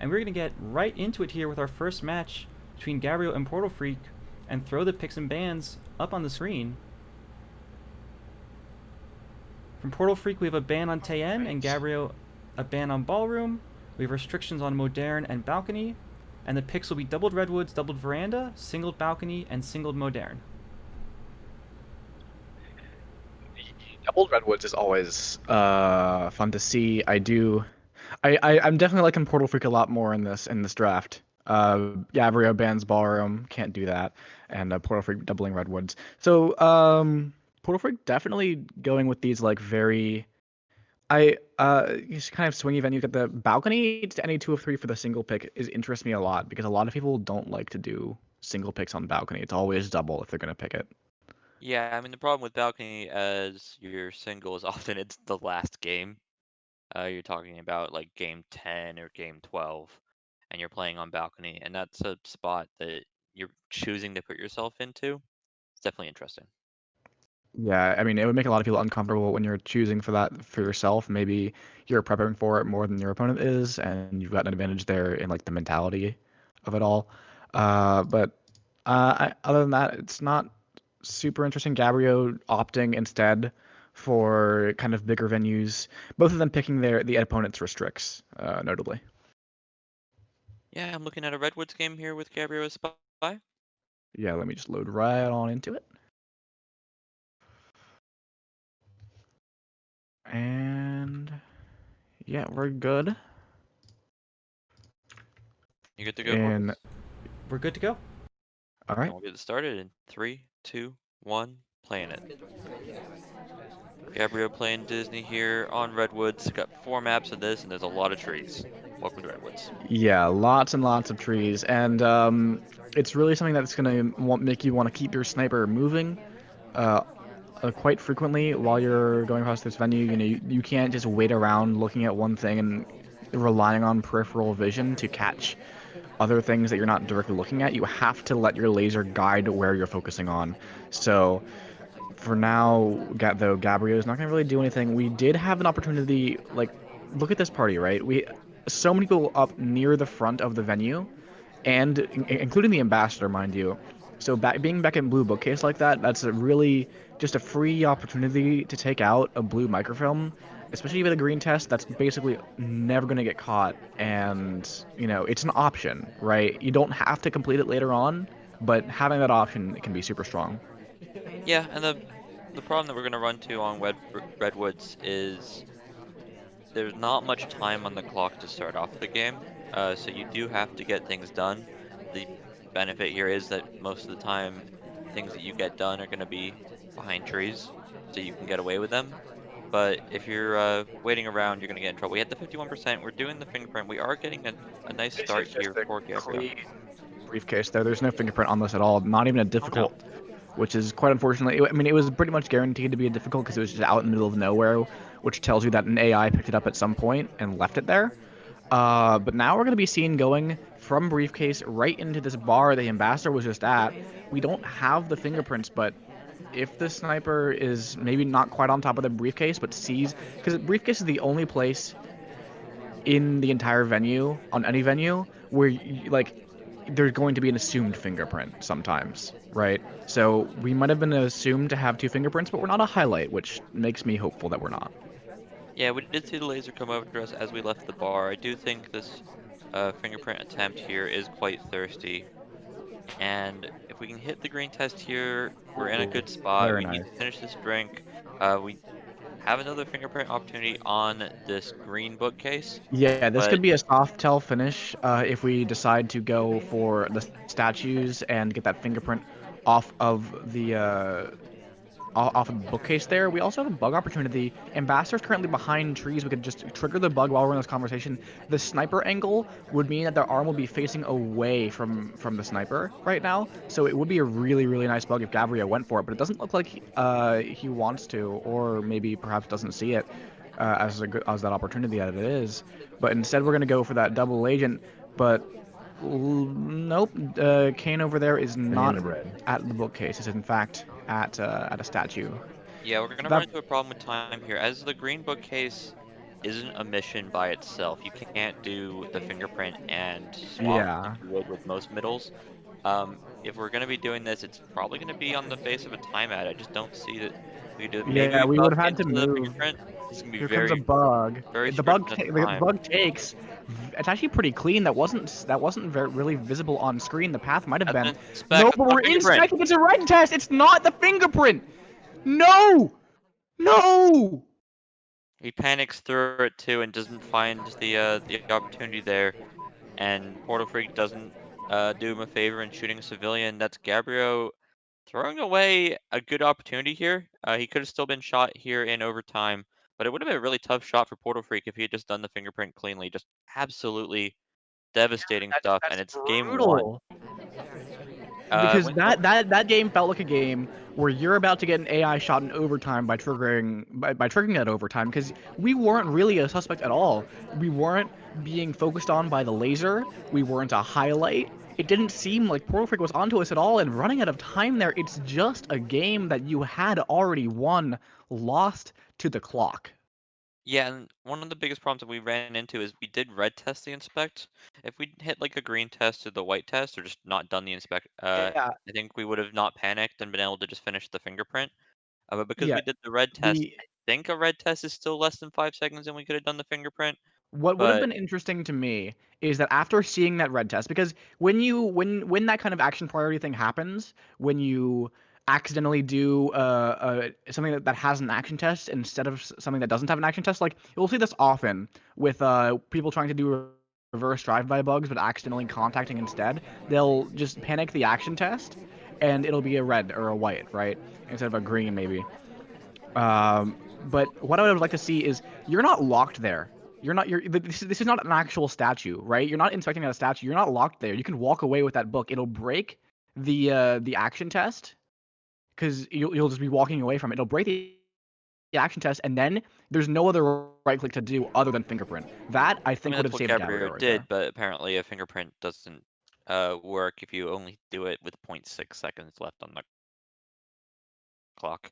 And we're going to get right into it here with our first match between Gabrio and Portalfreek and throw the picks and bans up on the screen. From Portalfreek, we have a ban on Tayen, and Gabrio a ban on Ballroom. We have restrictions on Modern and Balcony, and the picks will be doubled Redwoods, doubled Veranda, singled Balcony, and singled Modern. Doubled Redwoods is always fun to see. I'm definitely liking Portalfreek a lot more in this draft. Gabrio bans Ballroom, can't do that, and Portalfreek doubling Redwoods. So Portalfreek definitely going with these like very just kind of swingy venue. Get the balcony to any 2 of 3 for the single pick is interests me a lot because a lot of people don't like to do single picks on balcony. It's always double if they're gonna pick it. Yeah, I mean, the problem with balcony as your single is often it's the last game. You're talking about like game 10 or game 12, and you're playing on balcony, and that's a spot that you're choosing to put yourself into. It's definitely interesting. Yeah, I mean, it would make a lot of people uncomfortable when you're choosing for that for yourself. Maybe you're prepping for it more than your opponent is, and you've got an advantage there in like the mentality of it all. But other than that, it's not super interesting. Gabrio opting instead for kind of bigger venues. Both of them picking the opponent's restricts, notably. Yeah, I'm looking at a Redwoods game here with Gabrio as spy. Yeah, let me just load right on into it. And yeah, we're good. You good to go, And Corvus? We're good to go. all And right. we'll get started in 3, 2, 1, playing it. Gabrio playing Disney here on Redwoods. Got 4 maps of this, and there's a lot of trees. Welcome to Redwoods. Yeah, lots and lots of trees, and it's really something that's gonna make you want to keep your sniper moving, uh, quite frequently while you're going across this venue. You know, you can't just wait around looking at one thing and relying on peripheral vision to catch other things that you're not directly looking at. You have to let your laser guide where you're focusing on. So for now, though, Gabrio is not going to really do anything. We did have an opportunity, like, look at this party, right? So many people up near the front of the venue, and including the ambassador, mind you. So being back in blue bookcase like that, that's a really just a free opportunity to take out a blue microfilm, especially with a green test. That's basically never going to get caught, and it's an option, right? You don't have to complete it later on, but having that option can be super strong. Yeah, and the problem that we're gonna run to on Redwoods is there's not much time on the clock to start off the game, so you do have to get things done. The benefit here is that most of the time, things that you get done are going to be behind trees, so you can get away with them. But if you're waiting around, you're going to get in trouble. We had the 51%. We're doing the fingerprint. We are getting a nice This start is just here a for Gabrio. clean briefcase there. There's no fingerprint on this at all. Not even a Oh no. difficult, which is quite unfortunate. I mean, it was pretty much guaranteed to be a difficult because it was just out in the middle of nowhere, which tells you that an AI picked it up at some point and left it there. But now we're going to be seen going from briefcase right into this bar the ambassador was just at. We don't have the fingerprints, but if the sniper is maybe not quite on top of the briefcase, but sees, because the briefcase is the only place in the entire venue, on any venue, where like there's going to be an assumed fingerprint sometimes, right? So we might have been assumed to have 2 fingerprints, but we're not a highlight, which makes me hopeful that we're not. Yeah, we did see the laser come over to us as we left the bar. I do think this fingerprint attempt here is quite thirsty. And if we can hit the green test here, we're in a Ooh, good spot. very We need nice. to finish this drink. We have another fingerprint opportunity on this green bookcase, Yeah, this but could be a soft tell finish if we decide to go for the statues and get that fingerprint off of the bookcase there. We also have a bug opportunity. Ambassador's currently behind trees. We could just trigger the bug while we're in this conversation. The sniper angle would mean that their arm will be facing away from the sniper right now. So it would be a really, really nice bug if Gabrio went for it, but it doesn't look like he wants to, or maybe perhaps doesn't see it as that opportunity that it is. But instead, we're going to go for that double agent. But nope, Kane over there is not Banana bread. at the bookcase. It's in fact at a statue. yeah, we're gonna run That into a problem with time here. As the green bookcase isn't a mission by itself. You can't do the fingerprint and swap like Yeah. you would with most middles. If we're gonna be doing this, it's probably gonna be on the base of a timeout. I just don't see that we could do it. Maybe Yeah, we we bug would have had to into the move. fingerprint. It's gonna be Here comes a very, bug. very The bug, stringent the time. bug takes. It's actually pretty clean. That wasn't really visible on screen. The path might have That's been. an No, inspect. That's but not we're a fingerprint. inspecting. It's a red test. It's not the fingerprint. No, no. He panics through it too and doesn't find the opportunity there. And Portalfreek doesn't do him a favor in shooting a civilian. That's Gabrio throwing away a good opportunity here. He could have still been shot here in overtime, but it would have been a really tough shot for Portalfreek if he had just done the fingerprint cleanly. Just absolutely devastating stuff, and That's it's game one. brutal. Because When that game felt like a game where you're about to get an AI shot in overtime by triggering that overtime because we weren't really a suspect at all. We weren't being focused on by the laser. We weren't a highlight. It didn't seem like Portal Freak was onto us at all. And running out of time there, it's just a game that you had already won, lost to the clock. Yeah, and one of the biggest problems that we ran into is we did red test the inspect. If we hit like a green test or the white test or just not done the inspect, Yeah, I think we would have not panicked and been able to just finish the fingerprint. But because yeah. we did the red test, The I think a red test is still less than 5 seconds and we could have done the fingerprint. What would have But been interesting to me is that after seeing that red test, because when that kind of action priority thing happens, when you accidentally do something that has an action test instead of something that doesn't have an action test, like you'll see this often with people trying to do reverse drive-by bugs but accidentally contacting instead. They'll just panic the action test, and it'll be a red or a white, right, instead of a green maybe. Um, but what I would like to see is you're not locked there. You're not. This is not an actual statue, right? You're not inspecting a statue. You're not locked there. You can walk away with that book. It'll break the action test because you'll just be walking away from it. It'll break the action test, and then there's no other right click to do other than fingerprint. That I I think mean would that's have what saved Gabrio Gabrio right there. did, but apparently a fingerprint doesn't work if you only do it with 0.6 seconds left on the clock.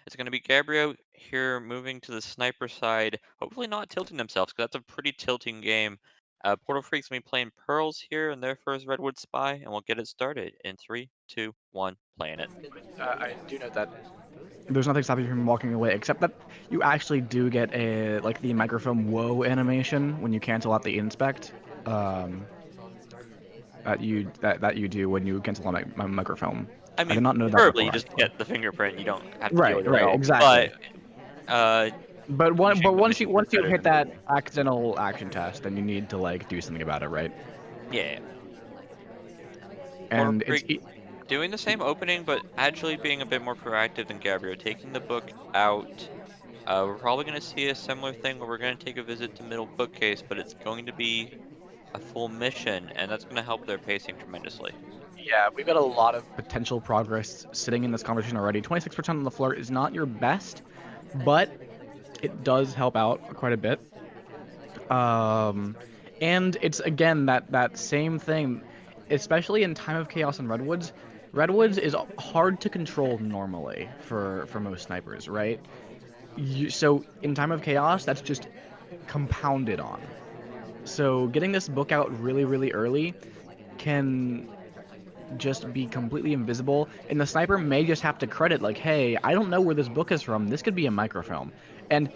It's going to be Gabrio here moving to the sniper side, hopefully not tilting themselves, because that's a pretty tilting game. Portal Freak's going to be playing Pearls here in their first Redwood Spy, and we'll get it started in 3, 2, 1, playing it. I do note that there's nothing stopping you from walking away, except that you actually do get a like the microphone whoa animation when you cancel out the inspect. Um, that you do when you cancel on my microphone. I I did mean, not know that preferably you before, just actually. get the fingerprint, you don't have to deal Right, with it at right, all. exactly. But uh, But finishing the once you mission is once you better hit than that moving. accidental action test, then you need to like do something about it, right? Yeah. Portal And Freak doing the same opening, but actually being a bit more proactive than Gabrio, taking the book out. We're probably going to see a similar thing where we're going to take a visit to middle bookcase, but it's going to be a full mission, and that's going to help their pacing tremendously. yeah, we've got a lot of potential progress sitting in this conversation already. 26% on the floor is not your best, but it does help out quite a bit. Um, and it's again that same thing, especially in Time of Chaos and Redwoods. Redwoods is hard to control normally for most snipers, right? So in Time of Chaos, that's just compounded on. So getting this book out really, really early can just be completely invisible, and the sniper may just have to credit like, hey, I don't know where this book is from. This could be a microfilm. And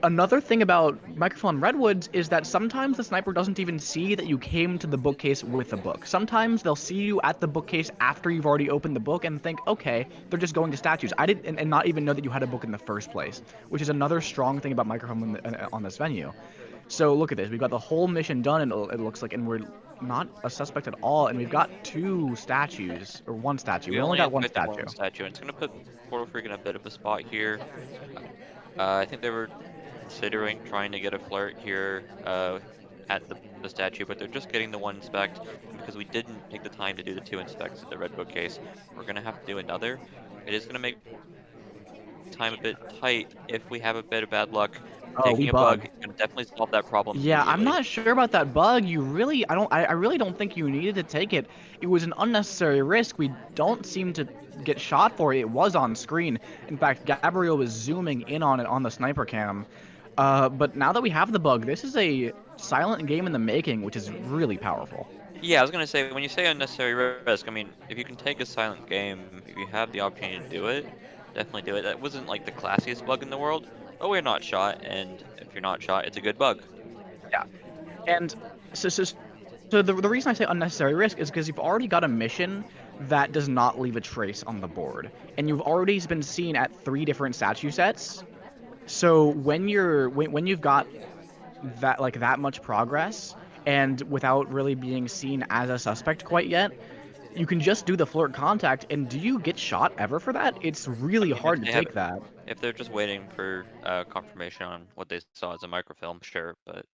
another thing about microfilm redwoods is that sometimes the sniper doesn't even see that you came to the bookcase with a book. Sometimes they'll see you at the bookcase after you've already opened the book and think, okay, they're just going to statues. I didn't, and not even know that you had a book in the first place, which is another strong thing about microfilm on this venue. So look at this. We've got the whole mission done, and it looks like, and we're not a suspect at all. And we've got two statues, or one statue. We We only only got one inspected statue. one statue, and it's going to put Portal Freak in a bit of a spot here. I think they were considering trying to get a flirt here at the statue, but they're just getting the one inspect, and because we didn't take the time to do the two inspects at the red bookcase, we're going to have to do another. It is going to make time a bit tight if we have a bit of bad luck. Oh, we Taking a bug bug. is going to definitely solve that problem Yeah, I'm immediately. not sure about that bug. I really don't think you needed to take it. It was an unnecessary risk. We don't seem to get shot for it. It was on screen. In fact, Gabriel was zooming in on it on the sniper cam. But now that we have the bug, this is a silent game in the making, which is really powerful. Yeah, I was gonna say when you say unnecessary risk, I mean if you can take a silent game, if you have the opportunity to do it, definitely do it. That wasn't like the classiest bug in the world, but we're not shot, and if you're not shot, it's a good bug. Yeah. And so, so, so the reason I say unnecessary risk is because you've already got a mission that does not leave a trace on the board, and you've already been seen at 3 different statue sets. So when you've got that much progress, and without really being seen as a suspect quite yet, you can just do the flirt contact. And do you get shot ever for that? It's I really mean, if hard to they have take that. if they're just waiting for confirmation on what they saw as a microfilm, sure, but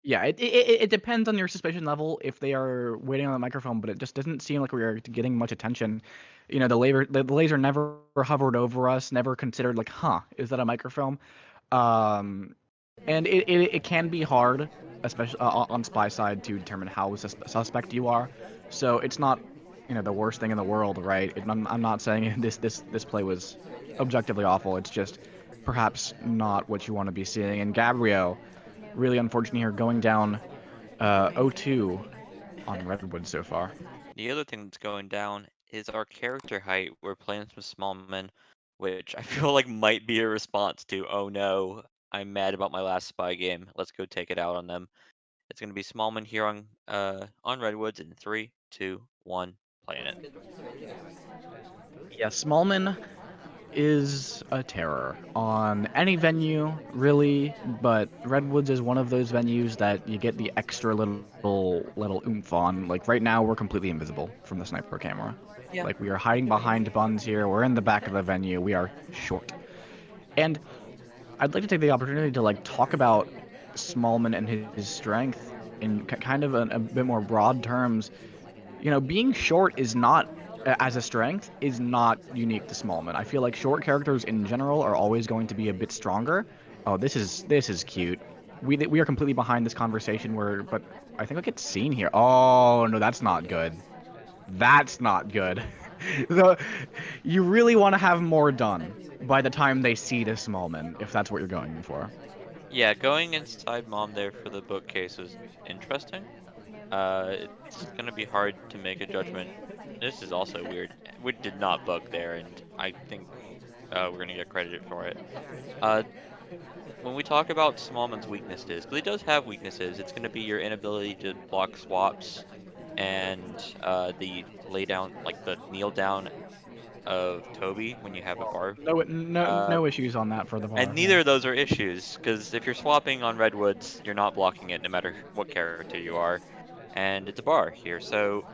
Yeah, it depends on your suspicion level if they are waiting on the microphone, but it just doesn't seem like we are getting much attention. You know, the laser never hovered over us, never considered like, huh, is that a microfilm? Um, and it can be hard, especially on spy side, to determine how suspect you are. So it's not, the worst thing in the world, right? I'm not saying this play was objectively awful. It's just perhaps not what you want to be seeing. And Gabrio, really unfortunate here, going down 0-2 on Redwood so far. the other thing that's going down is our character height. We're playing some Smallman, which I feel like might be a response to, oh no, I'm mad about my last spy game. Let's go take it out on them. It's gonna be Smallman here on Redwoods in three, two, one, playing it. Yeah, Smallman is a terror on any venue, really, but Redwoods is one of those venues that you get the extra little oomph on. Like right now, we're completely invisible from the sniper camera. Yeah. Like we are hiding behind buns here. We're in the back of the venue. We are short. And I'd like to take the opportunity to like talk about Smallman and his strength in kind of a bit more broad terms. Being short is not as a strength is not unique to Smallman. I feel like short characters in general are always going to be a bit stronger. Oh, this is cute. We are completely behind this conversation but I think I get seen here. Oh no, that's not good. That's not good. the, you really want to have more done by the time they see this Smallman, if that's what you're going for. Yeah, going inside mom there for the bookcase was interesting. It's gonna be hard to make a judgment. This is also weird. We did not bug there, and I think we're gonna get credited for it. Uh, when we talk about Smallman's weaknesses, because he does have weaknesses, it's gonna be your inability to block swaps and the lay down, like the kneel down of Toby when you have a bar. No Uh, issues on that for the and bar. Yeah. neither of those are issues, because if you're swapping on Redwoods, you're not blocking it no matter what character you are, and it's a bar here. So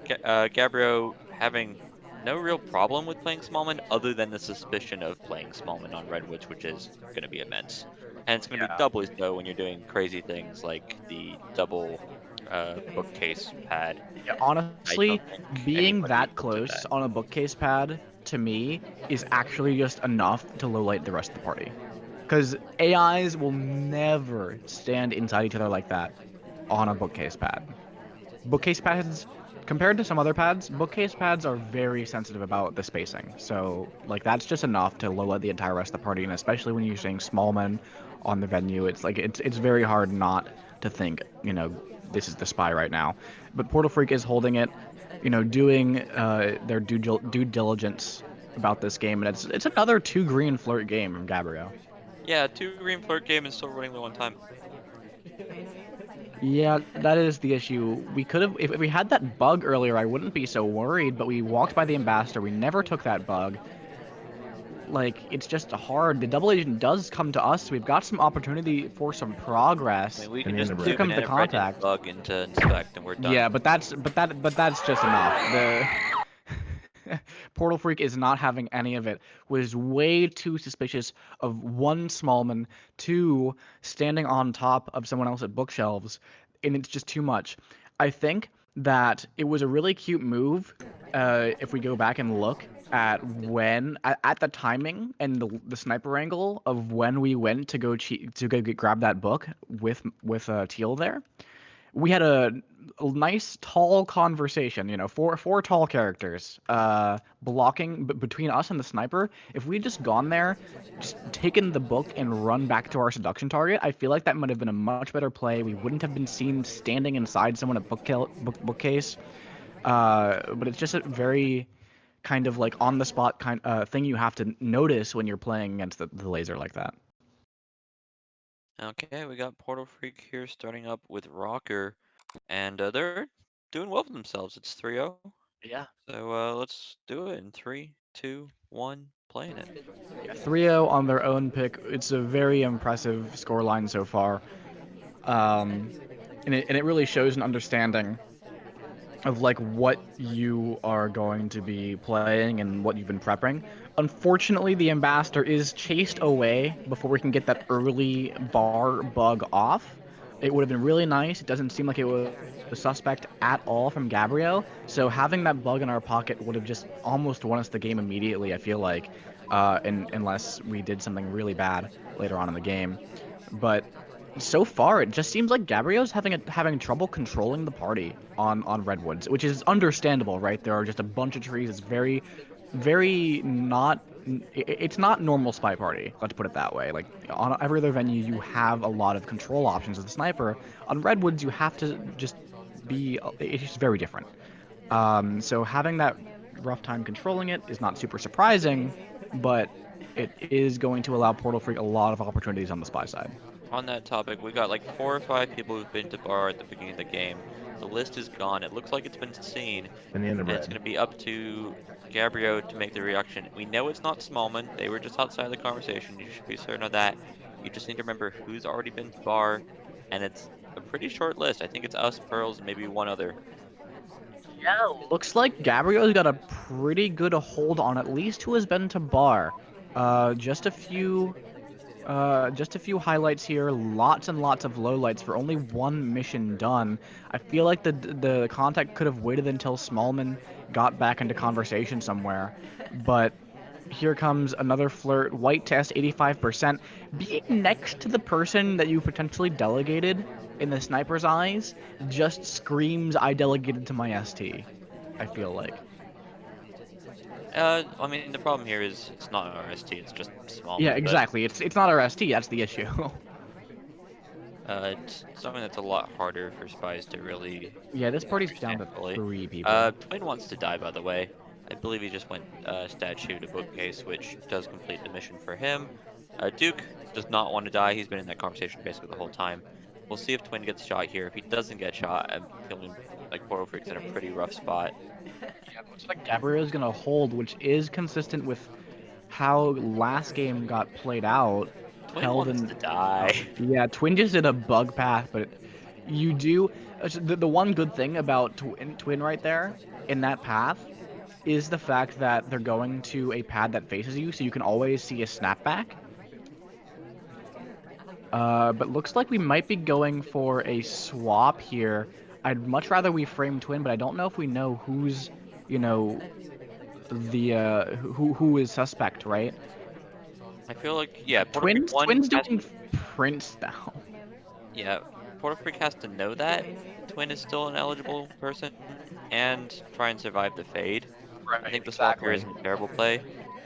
Gabrio having no real problem with playing Smallman other than the suspicion of playing Smallman on Redwoods, which is going to be immense. And it's going to be Yeah. doubly so when you're doing crazy things like the double bookcase pad. Yeah, I honestly, don't think being anybody that did close that. on a bookcase pad to me is actually just enough to lowlight the rest of the party. Because AIs will never stand inside each other like that on a bookcase pad. Bookcase pads, compared to some other pads, bookcase pads are very sensitive about the spacing. So, like, that's just enough to lowlight the entire rest of the party, and especially when you're seeing small men on the venue, it's very hard not to think, this is the spy right now. But Portalfreek is holding it, doing their due diligence about this game, and it's another 2 green flirt game from Gabrio. Yeah, two green flirt game and still running low on time. Yeah, that is the issue. We could have, if we had that bug earlier, I wouldn't be so worried, but we walked by the ambassador. We never took that bug. Like, it's just hard. The double agent does come to us. We've got some opportunity for some I progress. mean, we can just But here do comes the Banana Bread in contact. bug into inspect and we're done. Yeah, but that's just enough. The Portal Freak is not having any of it. Was way too suspicious of one Smallman, two standing on top of someone else at bookshelves, and it's just too much. I think that it was a really cute move. If we go back and look at the timing and the sniper angle of when we went to go grab that book with Teal there, we had a nice tall conversation. Four tall characters, blocking between us and the sniper. If we'd just gone there, just taken the book and run back to our seduction target, I feel like that might have been a much better play. We wouldn't have been seen standing inside someone at bookcase. But it's just a very kind of like on the spot thing you have to notice when you're playing against the laser like that. Okay, we got Portalfreek here starting up with Rocker, and they're doing well for themselves. It's 3-0. Yeah. So let's do it in 3, 2, 1, playing it. 3-0 on their own pick. It's a very impressive scoreline so far. And it really shows an understanding of like what you are going to be playing and what you've been prepping. Unfortunately, the ambassador is chased away before we can get that early bar bug off. It would have been really nice. It doesn't seem like it was suspect at all from Gabrio. So having that bug in our pocket would have just almost won us the game immediately, I feel like, unless we did something really bad later on in the game. But so far, it just seems like Gabrio's having trouble controlling the party on Redwoods, which is understandable, right? There are just a bunch of trees. It's very, very not. It's not normal SpyParty. Let's put it that way. Like on every other venue, you have a lot of control options as a sniper. On Redwoods, you have to just be. It's just very different. So having that rough time controlling it is not super surprising, but it is going to allow Portalfreek a lot of opportunities on the spy side. On that topic, we got like 4 or 5 people who've been to bar at the beginning of the game. The list is gone. It looks like it's been seen, In the end of and it's red. going to be up to Gabrio to make the reaction. We know it's not Smallman. They were just outside the conversation. You should be certain of that. You just need to remember who's already been to bar, and it's a pretty short list. I think it's us, Pearls, and maybe one other. Yeah, looks like Gabrio's got a pretty good hold on at least who has been to bar. Uh, just a few, just a few highlights here. Lots and lots of lowlights for only one mission done. I feel like the contact could have waited until Smallman got back into conversation somewhere, but here comes another flirt. White test 85%. Being next to the person that you potentially delegated in the sniper's eyes just screams I delegated to my ST. I feel like. I mean, the problem here is it's not RST, it's just Yeah, Smallman, but exactly. It's not our ST. That's the issue. it's something that's a lot harder for spies to really Yeah, this party's down understand to fully. 3 people. Twin wants to die, by the way. I believe he just went statue to bookcase, which does complete the mission for him. Duke does not want to die. He's been in that conversation basically the whole time. We'll see if Twin gets shot here. If he doesn't get shot, I'm feeling like Portalfreek's in a pretty rough spot. Yeah, it looks like Gabrio's gonna hold, which is consistent with how last game got played out. Twin Held wants in. to die. Yeah, Twin just did a bug path, but you do. The one good thing about Twin right there in that path is the fact that they're going to a pad that faces you, so you can always see a snapback. But looks like we might be going for a swap here. I'd much rather we frame Twin, but I don't know if we know who's, you know, the who is suspect, right? I feel like, yeah, Portalfreek Twin's 1 has doing Prince now. Yeah, Portalfreek has to know that Twin is still an eligible person and try and survive the fade. I Right, think the swap here exactly. isn't a terrible play.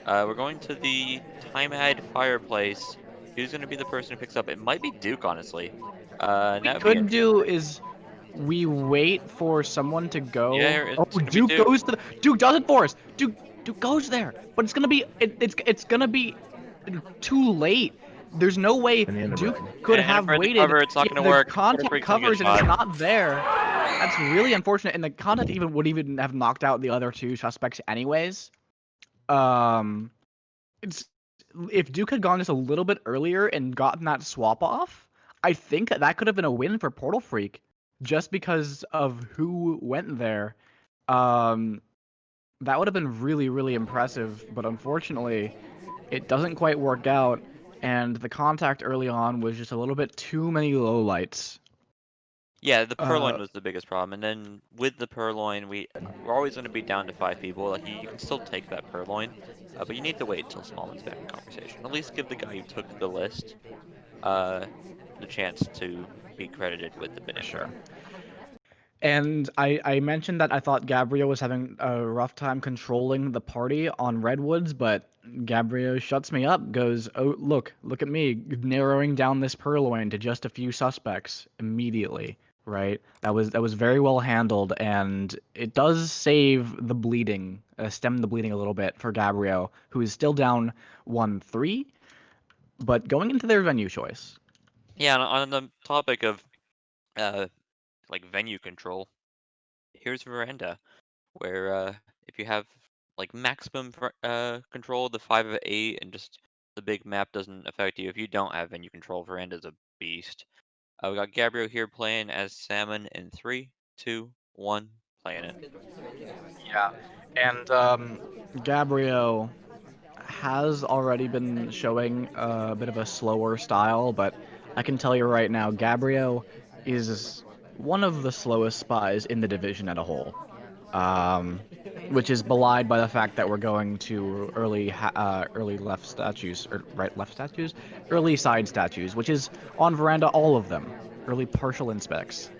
We're going to the time-ad fireplace. Who's going to be the person who picks up? It might be Duke, honestly. And We that would be could do interesting. is we wait for someone to go. Yeah, Oh, it's going to be Duke Duke. goes to the Duke does it for us. Duke goes there, but it's gonna be it's gonna be too late. There's no way In the end of Duke red. could And have for the waited. cover, it's not Yeah, going to the work. contact Portalfreek's going to get covers and it's shot. not there. That's really unfortunate, and the contact even would even have knocked out the other two suspects anyways. Um, it's if Duke had gone just a little bit earlier and gotten that swap off, I think that could have been a win for Portal Freak, just because of who went there. Um, that would have been really, really impressive, but unfortunately, it doesn't quite work out, and the contact early on was just a little bit too many lowlights. Yeah, the Uh, purloin was the biggest problem, and then with the purloin, we're always going to be down to 5 people. Like you can still take that purloin, but you need to wait until Smallman's back in conversation. At least give the guy who took the list uh, the chance to be credited with the for banner. sure. And I mentioned that I thought Gabrio was having a rough time controlling the party on Redwoods, but Gabrio shuts me up, goes, "Oh, look at me, narrowing down this purloin to just a few suspects immediately." Right? That was very well handled, and it does save the bleeding, stem the bleeding a little bit for Gabrio, who is still down 1-3, but going into their venue choice. Yeah, and on the topic of uh like venue control, here's Veranda, where if you have like maximum control of the 5 of 8 and just the big map doesn't affect you. If you don't have venue control, Veranda's a beast. We got Gabrio here playing as Salmon in 3, 2, 1, playing it. Yeah, and Gabrio has already been showing a bit of a slower style, but I can tell you right now, Gabrio is one of the slowest spies in the division as a whole. Um, which is belied by the fact that we're going to early left statues, or right left statues, early side statues, which is on Veranda all of them, early partial inspects.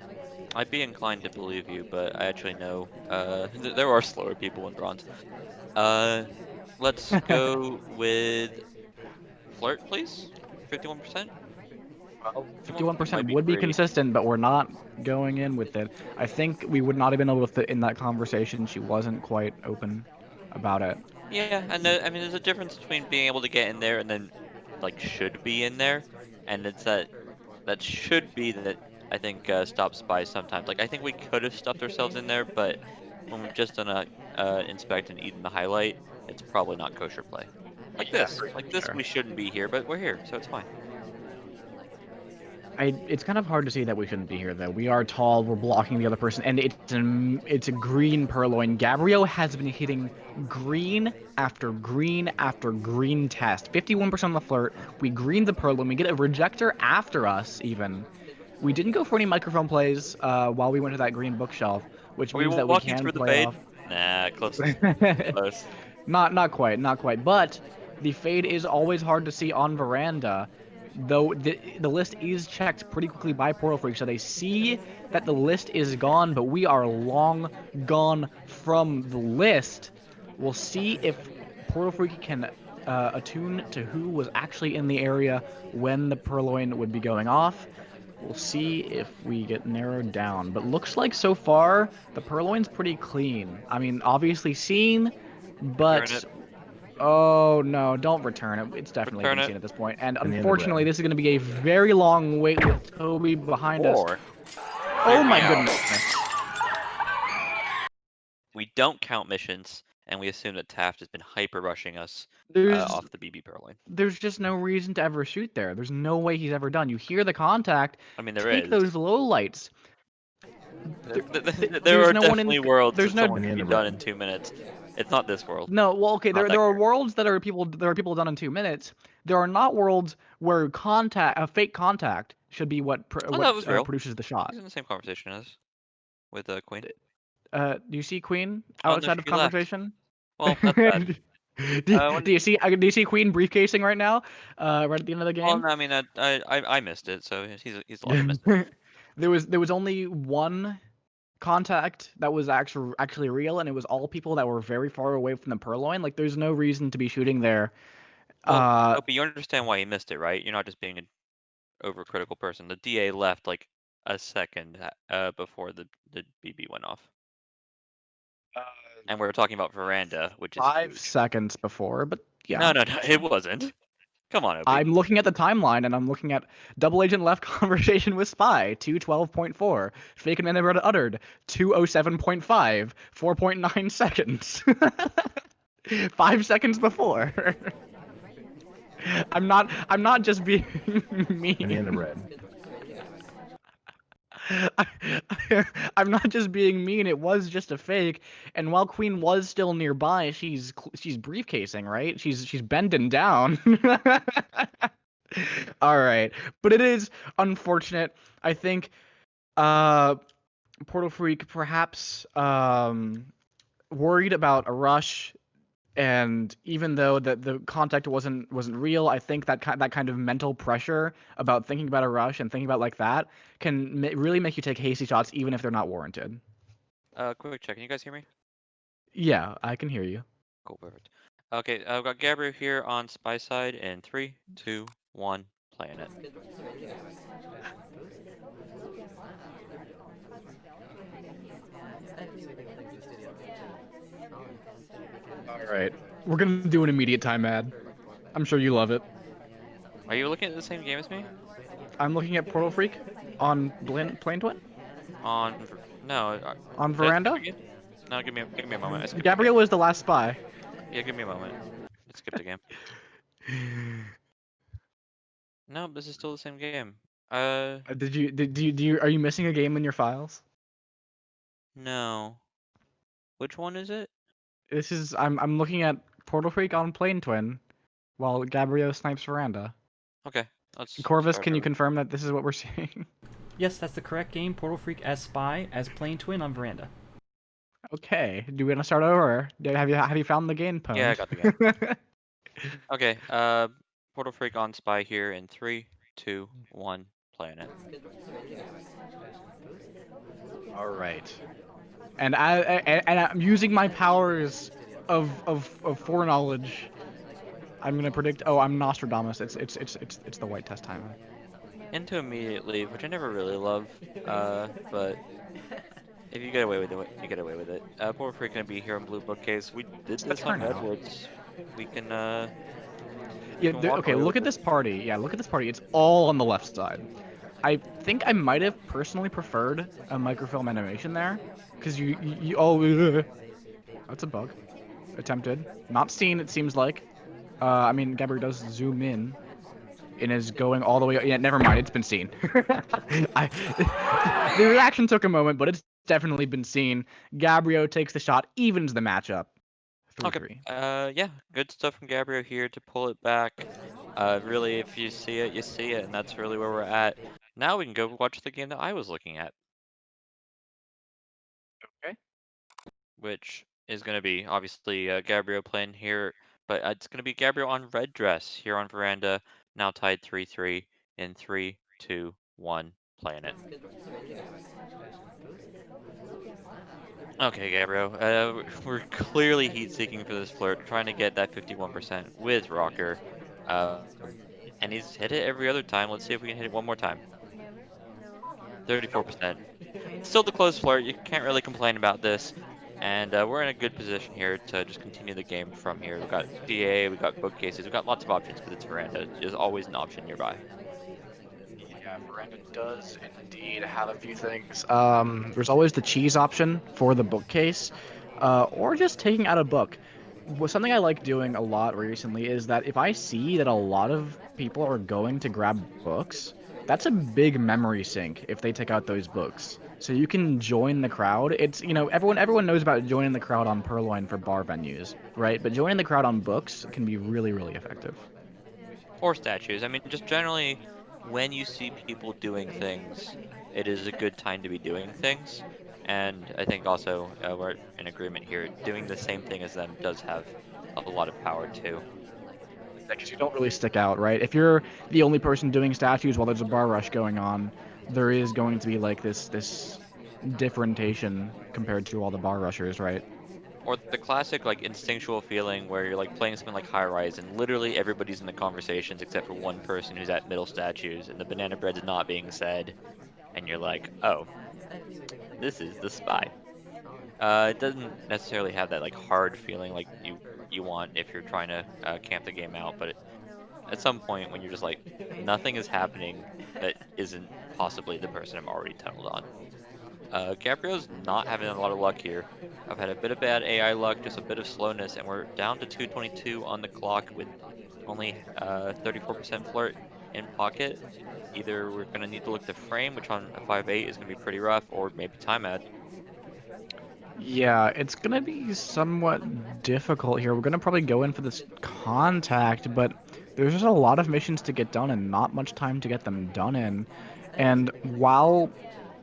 I'd be inclined to believe you, but I actually know there are slower people in bronze. Uh, let's go with Flirt, please. 51%. Well, Someone might 51% be would be greedy. consistent, but we're not going in with it. I think we would not have been able to fit in that conversation. She wasn't quite open about it. Yeah, and I mean, there's a difference between being able to get in there and then like should be in there, and it's that should be that I think stops by sometimes. Like I think we could have stuffed ourselves in there, but when we've just done a inspect and eaten the highlight, it's probably not kosher play. Yeah, for Like this, sure. we shouldn't be here, but we're here, so it's fine. It's kind of hard to see that we shouldn't be here, though. We are tall, we're blocking the other person, and it's a green purloin. Gabrio has been hitting green after green after green test. 51% on the flirt. We greened the purloin. We get a rejector after us, even. We didn't go for any microphone plays while we went to that green bookshelf, which Are we means that we walking can through the play fade? off. Nah, close, close. Not quite, not quite. But the fade is always hard to see on Veranda, though the list is checked pretty quickly by Portalfreek, so they see that the list is gone, but we are long gone from the list. We'll see if Portalfreek can attune to who was actually in the area when the purloin would be going off. We'll see if we get narrowed down. But looks like so far the purloin's pretty clean. I mean, obviously seen, Return it. but oh no, don't return it. It's definitely Return been it. seen at this point. And In the end, the unfortunately, red. this is going to be a very long wait with Toby behind us. Or Oh hear my me out. goodness. We don't count missions, and we assume that Taft has been hyper rushing us There's off the BB Purloin. there's just no reason to ever shoot there. There's no way he's ever done. You hear the contact, I mean, there take is. those low lights. There There's are no one in. definitely worlds There's that no. someone In the can end, be the done in red. 2 minutes. It's not this world. No, well, okay. Not There that are great. worlds that are people. There are people done in 2 minutes. There are not worlds where a fake contact should be Oh, that was real. produces the shot. He's in the same conversation as with Queen. Do you see Queen Oh no, outside of she left. conversation? Well, that's bad. Do you see? Do you see Queen briefcasing right now? Right at the end of the Well, game. no, I mean, I missed it, so he's allowed to miss it. There was only one contact that was actually real, and it was all people that were very far away from the purloin. Like, there's no reason to be shooting there. Well, Uh, Opie, you understand why he missed it, right? You're not just being an overcritical person. The DA left like a second before the BB went off, and we're talking about Veranda, which is 5 huge. seconds before, but No, yeah. no, no, it wasn't. Come on, Opie. I'm looking at the timeline and I'm looking at double agent left conversation with spy 212.4, fake and never uttered 207.5, 4.9 seconds. 5 seconds before. I'm not just being In the end, the mean. red. I'm not just being mean. It was just a fake. And while Queen was still nearby, she's briefcasing, right? She's bending down. All right, but it is unfortunate. I think uh, Portalfreek perhaps worried about a rush. And even though the contact wasn't real, I think that kind of mental pressure about thinking about a rush and thinking about like that can really make you take hasty shots even if they're not warranted. Quick check. Can you guys hear me? Yeah, I can hear you. Cool, perfect. Okay, I've got Gabrio here on spy side in 3, 2, 1, playing it. All right, we're gonna do an immediate time ad. I'm sure you love it. Are you looking at the same game as me? I'm looking at Portalfreek on Plane Twin No, on did I skip Veranda. again? No, give me a moment. I skipped a game. Gabriel was the last spy. Yeah, give me a moment. I skipped a game. No, this is still the same game. Are you missing a game in your files? No. Which one is it? I'm looking at Portalfreek on Plane Twin while Gabrio snipes Veranda. Okay, let's Corvus, start can you over. confirm that this is what we're seeing? Yes, that's the correct game. Portalfreek as Spy, as Plane Twin on Veranda. Okay, do we want to start over? Have you found the game Yeah, I pwned? got the game. Okay, Portalfreek on spy here in 3, 2, 1, playing it. All right. And I'm using my powers of foreknowledge. I'm gonna predict. Oh, I'm Nostradamus. It's the white test timer. Into immediate leave, which I never really love. But if you get away with it, you get away with it. Portalfreek gonna be here on blue bookcase. We did It's the this on turnout. Redwoods. We can uh, we Yeah. can walk Okay. away Look with at it. this party. Yeah. Look at this party. It's all on the left side. I think I might have personally preferred a microfilm animation there, because oh, that's a bug. Attempted, not seen. It seems like. I mean, Gabriel does zoom in, and is going all the way. Yeah, never mind. It's been seen. The reaction took a moment, but it's definitely been seen. Gabrio takes the shot, evens the matchup. Three Okay. three. Yeah, good stuff from Gabrio here to pull it back. Really, if you see it, you see it, and that's really where we're at. Now we can go watch the game that I was looking at, Okay. which is going to be obviously Gabrio playing here, but it's going to be Gabrio on red dress here on Veranda, now tied 3-3 in 3, 2, 1, playing it. Okay, Gabrio, we're clearly heat-seeking for this flirt, trying to get that 51% with Rocker, um, and he's hit it every other time. Let's see if we can hit it one more time. 34%. Still the close flirt. You can't really complain about this. And we're in a good position here to just continue the game from here. We've got CA, we've got bookcases, we've got lots of options because it's Veranda. There's always an option nearby. Yeah, Veranda does indeed have a few things. There's always the cheese option for the bookcase, or just taking out a book. Something I like doing a lot recently is that if I see that a lot of people are going to grab books, that's a big memory sink if they take out those books. So you can join the crowd. It's, everyone knows about joining the crowd on Purloin for bar venues, right? But joining the crowd on books can be really, really effective. Or statues. I mean, just generally, when you see people doing things, it is a good time to be doing things. And I think also we're in agreement here. Doing the same thing as them does have a lot of power too. Because you don't really stick out, right? If you're the only person doing statues while there's a bar rush going on, there is going to be like this differentiation compared to all the bar rushers, right? Or the classic like instinctual feeling where you're like playing something like High Rise and literally everybody's in the conversations except for one person who's at middle statues and the banana bread's not being said, and you're like, oh, this is the spy. It doesn't necessarily have that like hard feeling like you want if you're trying to camp the game out, but at some point when you're just like nothing is happening that isn't possibly the person I'm already tunneled on. Gabrio's not having a lot of luck here. I've had a bit of bad AI luck, just a bit of slowness, and we're down to 222 on the clock with only 34% flirt in pocket. Either we're going to need to look to frame, which on a 5-8 is going to be pretty rough, or maybe time ad. Yeah, it's gonna be somewhat difficult here. We're gonna probably go in for this contact, but there's just a lot of missions to get done and not much time to get them done in. And while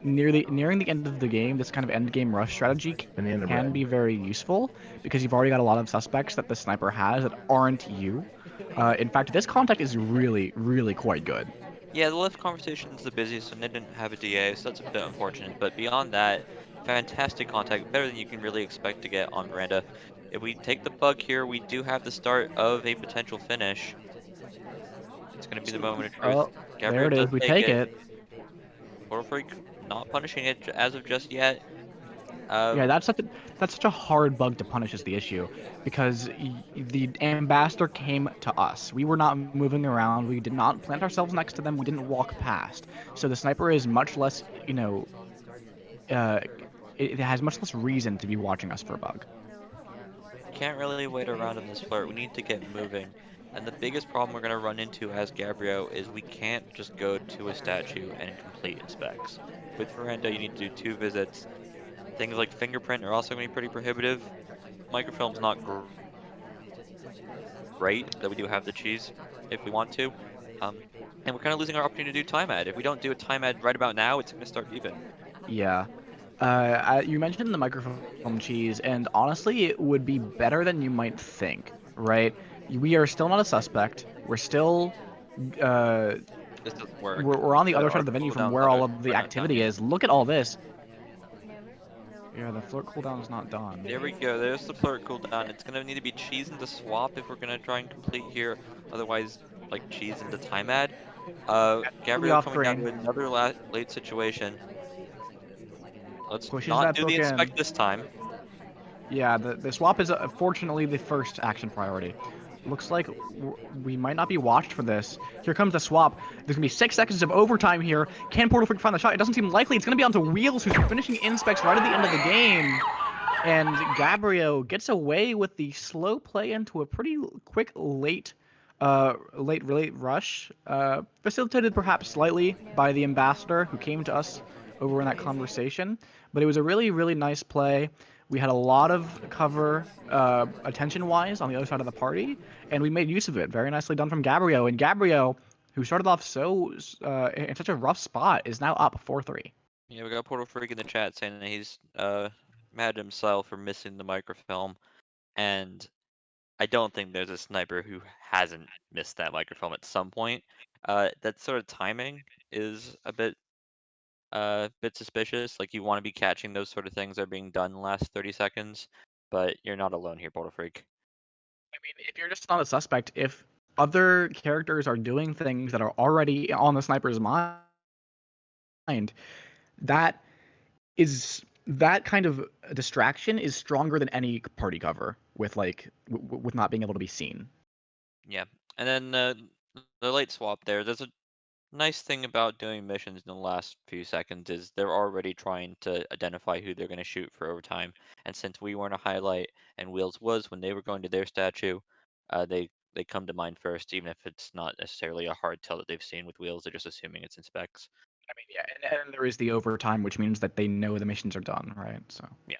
nearing the end of the game, this kind of end game rush strategy Banana can bread. be very useful because you've already got a lot of suspects that the sniper has that aren't you. In fact, this contact is really quite good. Yeah, the left conversation is the busiest, and they didn't have a DA, so that's a bit unfortunate. But beyond that, fantastic contact, better than you can really expect to get on Veranda. If we take the bug here, we do have the start of a potential finish. It's going to be the moment of truth. Oh, there Gabrio it does is. We take take it. it. Portalfreek not punishing it as of just yet. Yeah, that's such a hard bug to punish is the issue, because the ambassador came to us. We were not moving around. We did not plant ourselves next to them. We didn't walk past. So the sniper is much less, uh, it has much less reason to be watching us for a bug. Can't really wait around on this flirt. We need to get moving. And the biggest problem we're going to run into as Gabrio is we can't just go to a statue and complete inspects. With Veranda, you need to do 2 visits. Things like fingerprint are also going to be pretty prohibitive. Microfilm's not great, though we do have the cheese if we want to. Um, and we're kind of losing our opportunity to do time ad. If we don't do a time ad right about now, it's going to start beeping. Yeah. You mentioned the microphone cheese, and honestly, it would be better than you might think, right? We are still not a suspect. We're still, uh, This doesn't work. we're on the other side Our of the venue from cooldown's where not all of the running on time. activity is. Look at all this. Yeah, the flirt cooldown is not done. There we go. There's the flirt cooldown. It's gonna need to be cheese into swap if we're gonna try and complete here. Otherwise, like cheese into time ad. Really Gabriel off coming down screen. to another late situation. Let's Pushes not that do the book in. inspect this time. Yeah, the swap is fortunately the first action priority. Looks like we might not be watched for this. Here comes the swap. There's gonna be 6 seconds of overtime here. Can Portalfreek find the shot? It doesn't seem likely. It's gonna be onto Wheels, who's finishing inspects right at the end of the game. And Gabrio gets away with the slow play into a pretty quick late rush, facilitated perhaps slightly by the ambassador who came to us over in that conversation. But it was a really nice play. We had a lot of cover attention-wise on the other side of the party, and we made use of it. Very nicely done from Gabrio. And Gabrio, who started off in such a rough spot, is now up 4-3. Yeah, we got Portal Freak in the chat saying that he's mad at himself for missing the microfilm, and I don't think there's a sniper who hasn't missed that microfilm at some point. That sort of timing is a bit suspicious. Like you want to be catching those sort of things that are being done in the last 30 seconds, but you're not alone here, Portal Freak. I mean, if you're just not a suspect, if other characters are doing things that are already on the sniper's mind, that that kind of distraction is stronger than any party cover with with not being able to be seen. Yeah, and then the late swap there. There's a nice thing about doing missions in the last few seconds is they're already trying to identify who they're going to shoot for overtime. And since we weren't a highlight and Wheels was when they were going to their statue, they come to mind first, even if it's not necessarily a hard tell that they've seen with Wheels. They're just assuming it's in specs. I mean, yeah, and there is the overtime, which means that they know the missions are done, right? So Yeah.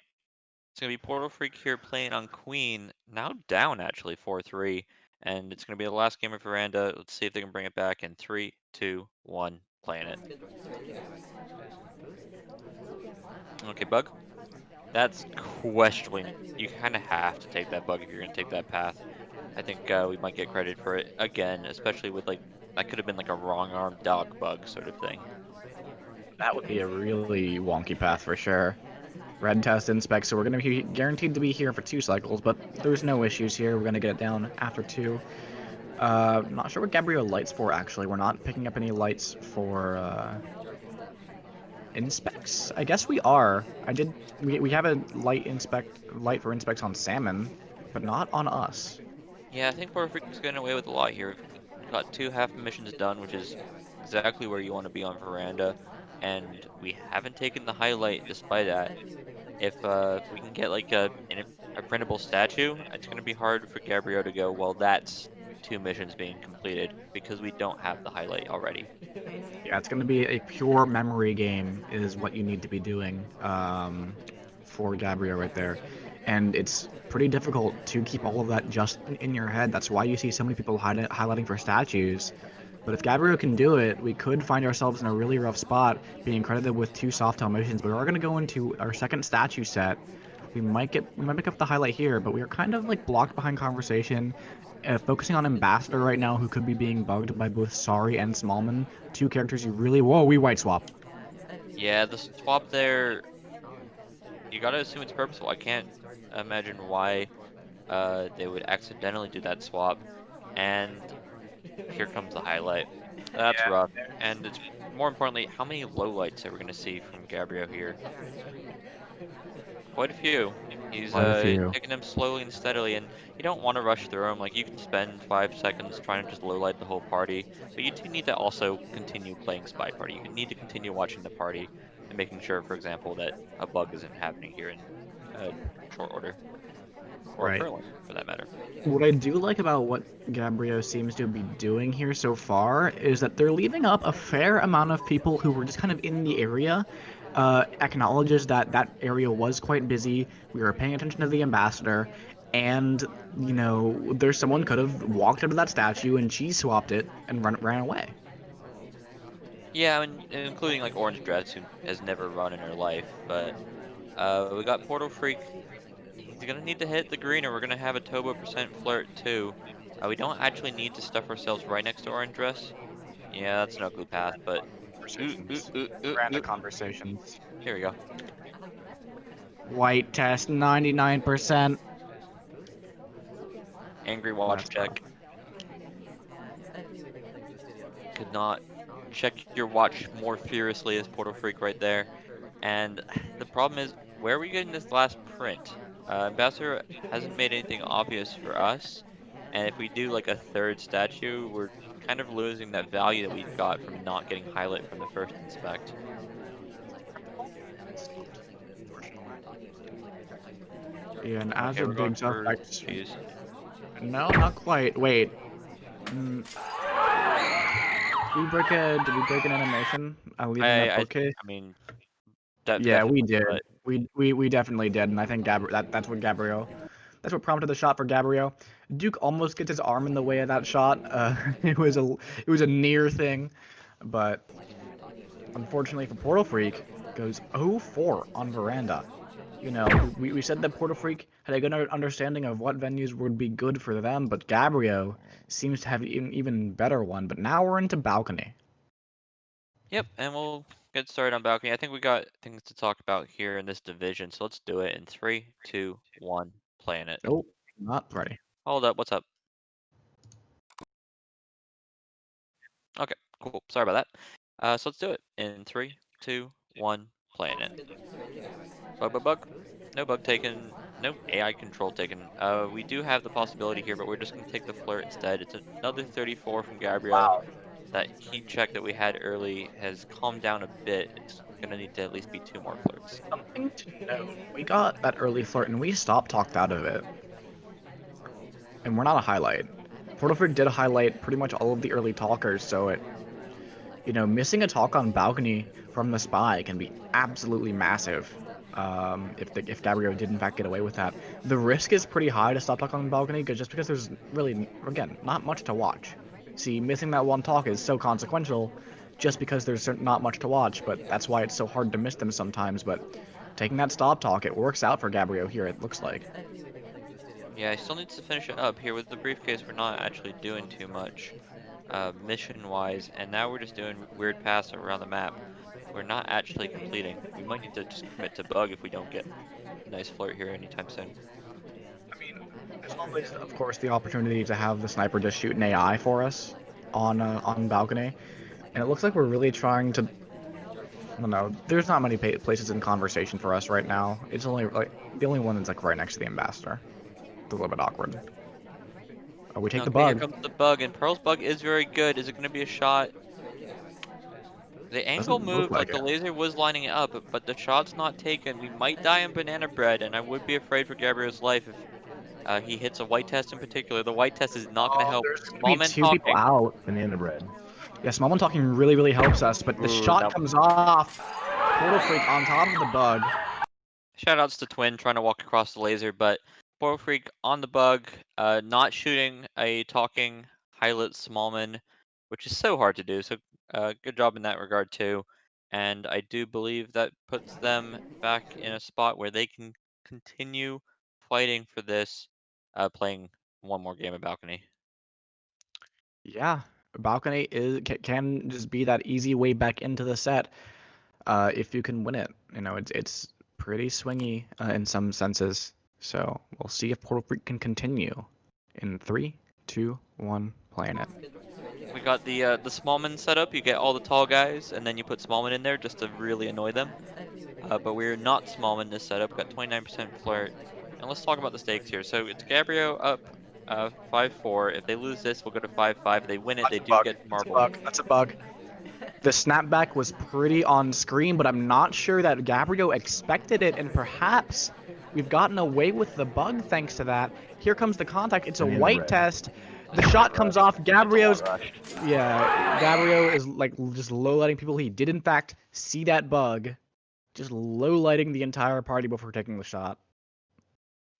It's going to be Portal Freak here playing on Queen, now down actually 4-3. And it's going to be the last game of Veranda. Let's see if they can bring it back in 3, 2, 1, playing it. Okay, Bug. That's questionably. You kind of have to take that bug if you're going to take that path. I think we might get credit for it again, especially with like that could have been like a wrong arm dog bug sort of thing. that would be a really wonky path for sure. Red test inspect, so we're gonna be guaranteed to be here for 2 cycles, but there's no issues here. We're gonna get it down after 2. Not sure what Gabrio lights for actually. We're not picking up any lights for inspects. I guess we are. We have a light for inspects on salmon, but not on us. Yeah, I think Puerto Rico's getting away with a lot here. We've got 2 half missions done, which is exactly where you want to be on Veranda, and we haven't taken the highlight despite that. If we can get like a printable statue, it's going to be hard for Gabrio to go, well, that's 2 missions being completed because we don't have the highlight already. Yeah, it's gonna be a pure memory game is what you need to be doing for Gabrio right there. And it's pretty difficult to keep all of that just in your head. That's why you see so many people highlighting for statues. But if Gabrio can do it, we could find ourselves in a really rough spot, being credited with 2 soft tail missions. But we are going to go into our second statue set. We might pick up the highlight here, but we are kind of like blocked behind conversation, focusing on Ambassador right now, who could be being bugged by both Sorry and Smallman, 2 characters you really. Whoa, we white swap. Yeah, the swap there, you gotta assume it's purposeful. I can't imagine why they would accidentally do that swap. And here comes the highlight. That's rough. And it's more importantly, how many lowlights are we gonna see from Gabrio here? Quite a few. He's Quite a few. taking them slowly and steadily, and you don't want to rush through them. Like you can spend 5 seconds trying to just lowlight the whole party, but you do need to also continue playing SpyParty. You need to continue watching the party and making sure, for example, that a bug isn't happening here in short order, or Right. currently, for that matter. What I do like about what Gabrio seems to be doing here so far is that they're leaving up a fair amount of people who were just kind of in the area. Acknowledges that that area was quite busy. We were paying attention to the ambassador, and there's someone could have walked up to that statue and cheese swapped it and ran away. Yeah, I mean, including like Orange Dress, who has never run in her life, but we got Portalfreek. He's gonna need to hit the green, or we're gonna have a Toba percent flirt too. We don't actually need to stuff ourselves right next to Orange Dress. Yeah, that's an ugly path, but Conversations. Random oop. conversations. Here we go. White test 99%. Angry watch That's rough. check. Could not check your watch more furiously as Portalfreek right there. And the problem is, where are we getting this last print? Ambassador hasn't made anything obvious for us, and if we do like a third statue, we're kind of losing that value that we got from not getting highlight from the first inspect. Yeah, and as Okay, a we're going big for suspect. cheese. No, not quite. Wait. Mm, did we break an animation? Leaving that bookcase? I mean, that Yeah, we definitely, did. but We definitely did, and I think that's what Gabrio. That's what prompted the shot for Gabrio. Duke almost gets his arm in the way of that shot. It was a near thing, but unfortunately for Portal Freak, goes 0-4 on Veranda. We said that Portal Freak had a good understanding of what venues would be good for them, but Gabrio seems to have an even better one. But now we're into balcony. yep, and we'll get started on balcony. I think we got things to talk about here in this division, so let's do it in 3, 2, 1, playing it. Nope, not ready. Hold up, what's up? Okay, cool. Sorry about that. So let's do it in 3, 2, 1, playing it. Bug. No bug taken. No AI control taken. We do have the possibility here, but we're just gonna take the flirt instead. It's another 34 from Gabrio. Wow. That heat check that we had early has calmed down a bit. It's gonna need to at least be 2 more flirts. Something to note. We got that early flirt and we stopped talked out of it. And we're not a highlight. Portalfreak did highlight pretty much all of the early talkers, so missing a talk on balcony from the spy can be absolutely massive. If Gabrio did in fact get away with that, the risk is pretty high to stop talking on balcony, just because there's really, again, not much to watch. See, missing that one talk is so consequential, just because there's not much to watch. But that's why it's so hard to miss them sometimes. But taking that stop talk, it works out for Gabrio here. It looks like. Yeah, he still needs to finish it up. Here with the briefcase, we're not actually doing too much mission-wise, and now we're just doing weird paths around the map. We're not actually completing. We might need to just commit to bug if we don't get a nice flirt here anytime soon. I mean, there's always, of course, the opportunity to have the sniper just shoot an AI for us on balcony, and it looks like we're really trying to. I don't know. There's not many places in conversation for us right now. It's only like the only one that's like right next to the ambassador. It's a little bit awkward. Oh, we take the Okay, here bug. comes the bug, and Pearl's bug is very good. Is it going to be a shot? The angle Doesn't look moved, like like the it. laser was lining up, but the shot's not taken. We might die in banana bread, and I would be afraid for Gabriel's life if he hits a white test in particular. The white test is not going to Oh, help. there's gonna be Smallman two people talking. out. Banana bread. Yeah, Smallman talking really helps us, but the Ooh, shot comes off. Portal Freak on top of the bug. shoutouts to Twin trying to walk across the laser, but Portalfreek on the bug, not shooting a talking Hylet Smallman, which is so hard to do. So good job in that regard too. And I do believe that puts them back in a spot where they can continue fighting for this, playing one more game of balcony. Yeah, balcony can just be that easy way back into the set if you can win it. It's pretty swingy in some senses. So we'll see if Portal Freak can continue in 3, 2, 1, playing it. We got the Smallman setup. You get all the tall guys, and then you put Smallman in there just to really annoy them. But we're not Smallman this setup. Got 29% flirt. And let's talk about the stakes here. So it's Gabrio up 5-4. If they lose this, we'll go to 5-5. If they win it, That's they a do bug. get That's a marble. bug. That's a bug. The snapback was pretty on screen, but I'm not sure that Gabrio expected it, and perhaps we've gotten away with the bug thanks to that. Here comes the contact. It's a white test. The shot comes off. Gabrio's. Yeah, Gabrio is like just low lighting people. He did in fact see that bug, just low lighting the entire party before taking the shot.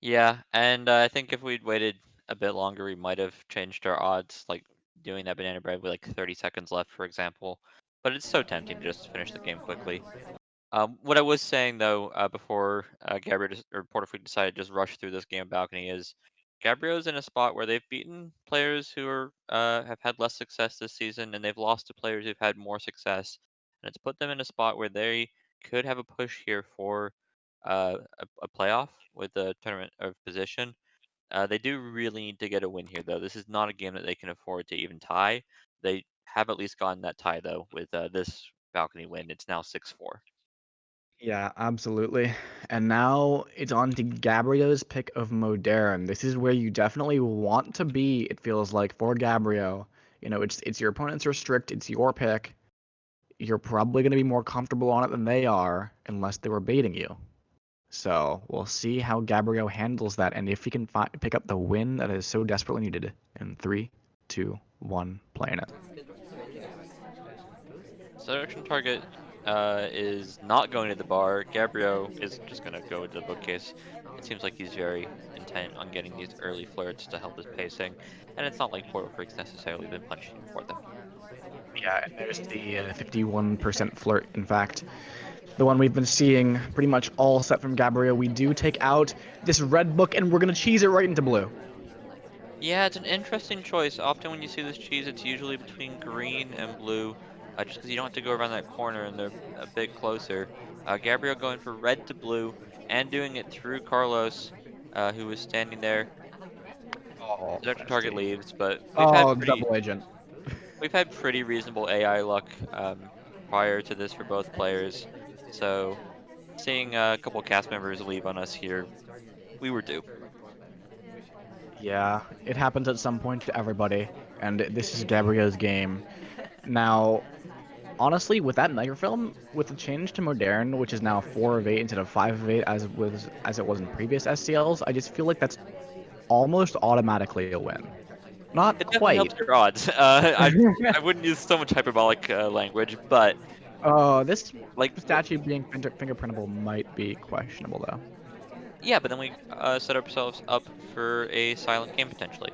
Yeah, and I think if we'd waited a bit longer, we might have changed our odds, like doing that banana bread with like 30 seconds left, for example. But it's so tempting to just finish the game quickly. What I was saying though, before Gabriel or Portalfreek decided to just rush through this game of balcony is Gabrio's in a spot where they've beaten players who are have had less success this season, and they've lost to players who've had more success, and it's put them in a spot where they could have a push here for a playoff with a tournament of position. They do really need to get a win here, though. This is not a game that they can afford to even tie. They have at least gotten that tie though with this balcony win. It's now 6-4. Yeah, absolutely. And now it's on to Gabrio's pick of Modern. This is where you definitely want to be, it feels like, for Gabrio. It's your opponent's restrict, it's your pick. You're probably going to be more comfortable on it than they are, unless they were baiting you. So we'll see how Gabrio handles that, and if he can pick up the win that is so desperately needed in 3, 2, 1, playing it. Selection target is not going to the bar. Gabrio is just going to go to the bookcase. It seems like he's very intent on getting these early flirts to help his pacing, and it's not like Portal Freak's necessarily been punching for them. Yeah, and there's the 51% flirt, in fact. The one we've been seeing pretty much all set from Gabrio. We do take out this red book, and we're going to cheese it right into blue. Yeah, it's an interesting choice. Often when you see this cheese, it's usually between green and blue, just because you don't have to go around that corner and they're a bit closer. Gabrio going for red to blue and doing it through Carlos, who was standing there. Oh, Seduction target bestie. leaves, but Oh, double agent. we've had pretty reasonable AI luck prior to this for both players. So seeing a couple cast members leave on us here, we were due. Yeah, it happens at some point to everybody, and this is Gabrio's game. Now, honestly, with that microfilm, with the change to modern, which is now 4 of 8 instead of 5 of 8 as it was in previous SCLs, I just feel like that's almost automatically a win. Not It definitely quite. helps your odds. I wouldn't use so much hyperbolic language, but Oh, this like statue being fingerprintable might be questionable, though. yeah, but then we set ourselves up for a silent game potentially.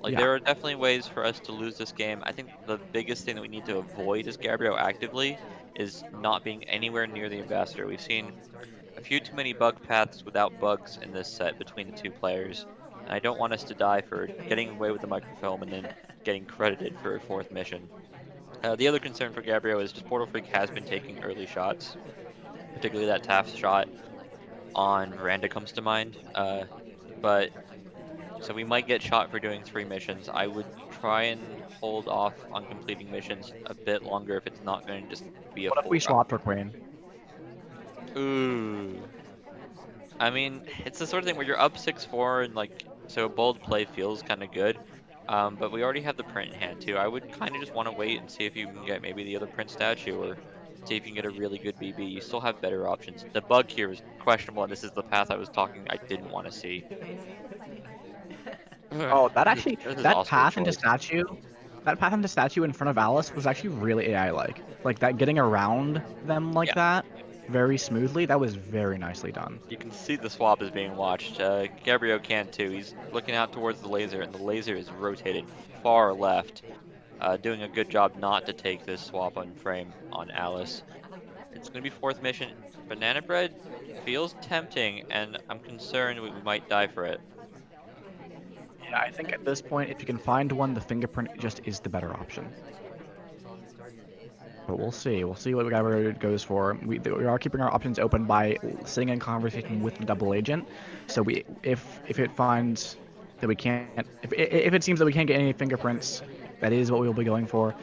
Like Yeah. there are definitely ways for us to lose this game. I think the biggest thing that we need to avoid as Gabriel actively is not being anywhere near the ambassador. We've seen a few too many bug paths without bugs in this set between the two players, and I don't want us to die for getting away with the microfilm and then getting credited for a fourth mission. The other concern for Gabriel is just Portal Freak has been taking early shots, particularly that Taft shot on Veranda comes to mind. But so we might get shot for doing 3 missions. I would try and hold off on completing missions a bit longer if it's not going to just be a What if we full swap for round. Queen? Ooh. I mean, it's the sort of thing where you're up 6-4 and like so a bold play feels kind of good. But we already have the print in hand too. I would kind of just want to wait and see if you can get maybe the other print statue or see if you can get a really good BB. You still have better options. The bug here is questionable, and this is the path I was talking I didn't want to see. Oh, that This is, actually, this is that also a path into choice. statue, that path into statue in front of Alice was actually really AI-like. Like that, getting around them like Yeah, that, very smoothly. That was very nicely done. you can see the swap is being watched. Gabrio can too. He's looking out towards the laser, and the laser is rotated far left. doing a good job not to take this swap on frame on Alice. It's going to be fourth mission. Banana bread feels tempting, and I'm concerned we might die for it. Yeah, I think at this point, if you can find one, the fingerprint just is the better option. But we'll see. We'll see what Gabrio goes for. We are keeping our options open by sitting in conversation with the double agent. So if it finds that we can't, if it seems that we can't get any fingerprints, that is what we'll be going for.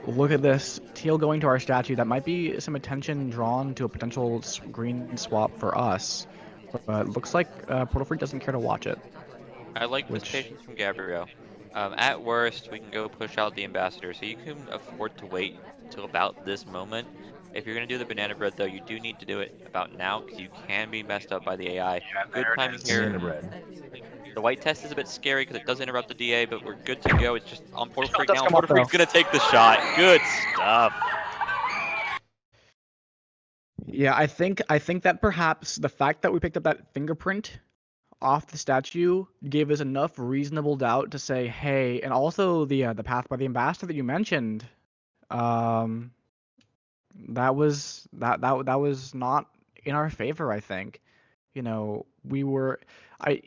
Look at this. Teal going to our statue. That might be some attention drawn to a potential green swap for us. But looks like Portalfreek doesn't care to watch it. I like this Which, patience from Gabrio. At worst, we can go push out the ambassador, so you can afford to wait till about this moment. If you're going to do the banana bread, though, you do need to do it about now, because you can be messed up by the AI. yeah, Good there timing it is. here. Banana bread. The white test is a bit scary because it does interrupt the DA, but we're good to go. It's just on Portal Shot Freak does now. come up Portal though. Freak's going to take the shot. Good stuff. Yeah, I think that perhaps the fact that we picked up that fingerprint off the statue gave us enough reasonable doubt to say, hey, and also the path by the ambassador that you mentioned, um, that was not in our favor. I think, we were, I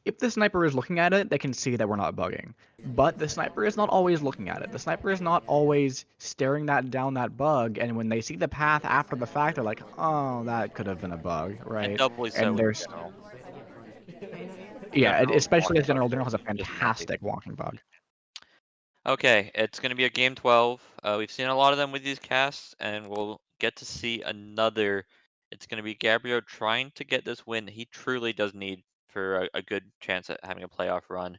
if the sniper is looking at it, they can see that we're not bugging. But the sniper is not always looking at it. The sniper is not always staring down that bug, and when they see the path after the fact, they're like, "Oh, that could have been a bug, And right?" doubly so And with there's General. yeah, General's especially walking as bug General. is General has a just messy. fantastic walking bug. Okay, it's going to be a game 12. We've seen a lot of them with these casts, and we'll get to see another. It's going to be Gabrio trying to get this win he truly does need for a good chance at having a playoff run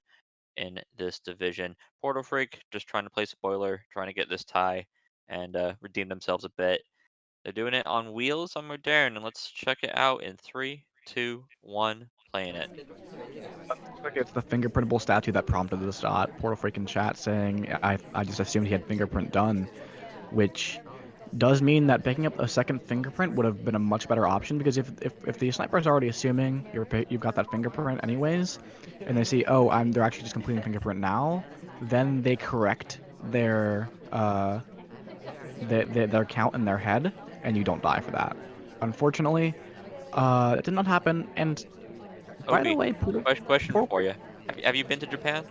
in this division. Portal Freak just trying to play spoiler, trying to get this tie and redeem themselves a bit. They're doing it on wheels on Modern, and let's check it out in 3, 2, 1, playing it. Looks like it's the fingerprintable statue that prompted the shot. Portal Freak in chat saying, I just assumed he had fingerprint done, which does mean that picking up a second fingerprint would have been a much better option, because if the sniper's already assuming you've got that fingerprint anyways, and they see, oh, they're actually just completing fingerprint now, then they correct their count in their head, and you don't die for that. Unfortunately, it did not happen. And by the Obi, way, question Portal for Freak, you. Have you been to Japan?